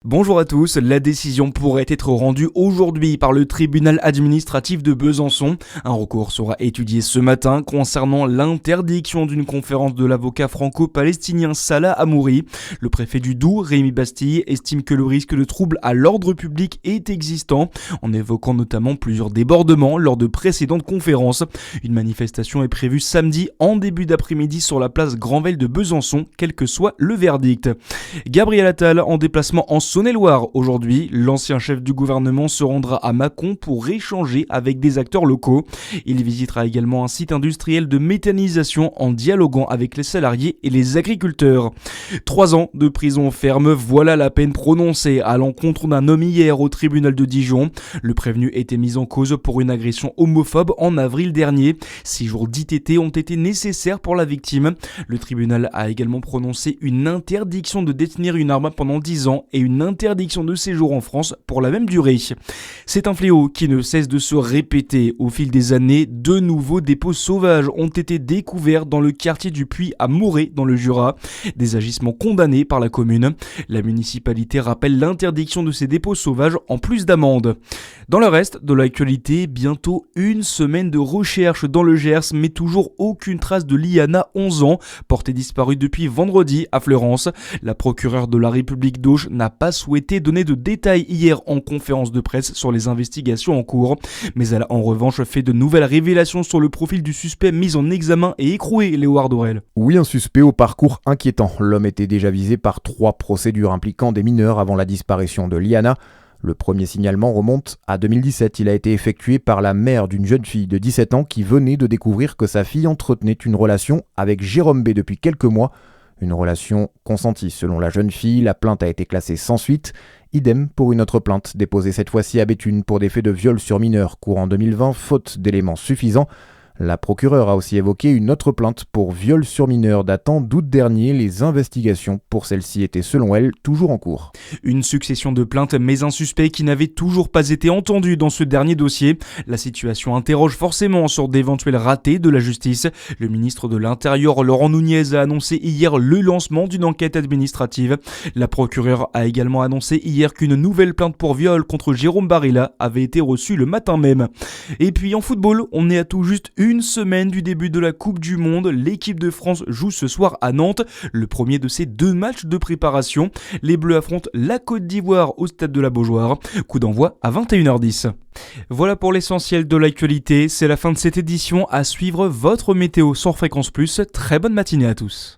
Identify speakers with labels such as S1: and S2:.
S1: Bonjour à tous, la décision pourrait être rendue aujourd'hui par le tribunal administratif de Besançon. Un recours sera étudié ce matin concernant l'interdiction d'une conférence de l'avocat franco-palestinien Salah Hamouri. Le préfet du Doubs, Rémi Bastille, estime que le risque de trouble à l'ordre public est existant, en évoquant notamment plusieurs débordements lors de précédentes conférences. Une manifestation est prévue samedi en début d'après-midi sur la place Granvelle de Besançon, quel que soit le verdict. Gabriel Attal en déplacement en Saône-et-Loire. Aujourd'hui, l'ancien chef du gouvernement se rendra à Mâcon pour échanger avec des acteurs locaux. Il visitera également un site industriel de méthanisation en dialoguant avec les salariés et les agriculteurs. 3 ans de prison ferme, voilà la peine prononcée à l'encontre d'un homme hier au tribunal de Dijon. Le prévenu était mis en cause pour une agression homophobe en avril dernier. 6 jours d'ITT ont été nécessaires pour la victime. Le tribunal a également prononcé une interdiction de détenir une arme pendant 10 ans et une interdiction de séjour en France pour la même durée. C'est un fléau qui ne cesse de se répéter. Au fil des années, 2 nouveaux dépôts sauvages ont été découverts dans le quartier du Puy à Moret dans le Jura. Des agissements condamnés par la commune. La municipalité rappelle l'interdiction de ces dépôts sauvages en plus d'amendes. Dans le reste de l'actualité, bientôt une semaine de recherche dans le Gers, mais toujours aucune trace de Liana, 11 ans, portée disparue depuis vendredi à Fleurance. La procureure de la République d'Auch n'a pas souhaité donner de détails hier en conférence de presse sur les investigations en cours, mais elle a en revanche fait de nouvelles révélations sur le profil du suspect mis en examen et écroué, Léoard Dorel.
S2: Oui, un suspect au parcours inquiétant. L'homme était déjà visé par 3 procédures impliquant des mineurs avant la disparition de Liana. Le premier signalement remonte à 2017. Il a été effectué par la mère d'une jeune fille de 17 ans qui venait de découvrir que sa fille entretenait une relation avec Jérôme B depuis quelques mois. Une relation consentie selon la jeune fille. La plainte a été classée sans suite. Idem pour une autre plainte déposée cette fois-ci à Béthune pour des faits de viol sur mineur courant 2020, faute d'éléments suffisants. La procureure a aussi évoqué une autre plainte pour viol sur mineur datant d'août dernier. Les investigations pour celle-ci étaient selon elle toujours en cours.
S1: Une succession de plaintes mais un suspect qui n'avait toujours pas été entendu dans ce dernier dossier. La situation interroge forcément sur d'éventuels ratés de la justice. Le ministre de l'Intérieur Laurent Nunez a annoncé hier le lancement d'une enquête administrative. La procureure a également annoncé hier qu'une nouvelle plainte pour viol contre Jérôme Barilla avait été reçue le matin même. Et puis en football, on est à tout juste une semaine du début de la Coupe du Monde. L'équipe de France joue ce soir à Nantes, le premier de ces 2 matchs de préparation. Les Bleus affrontent la Côte d'Ivoire au stade de la Beaujoire. Coup d'envoi à 21h10. Voilà pour l'essentiel de l'actualité. C'est la fin de cette édition. À suivre votre météo sur Fréquence Plus. Très bonne matinée à tous.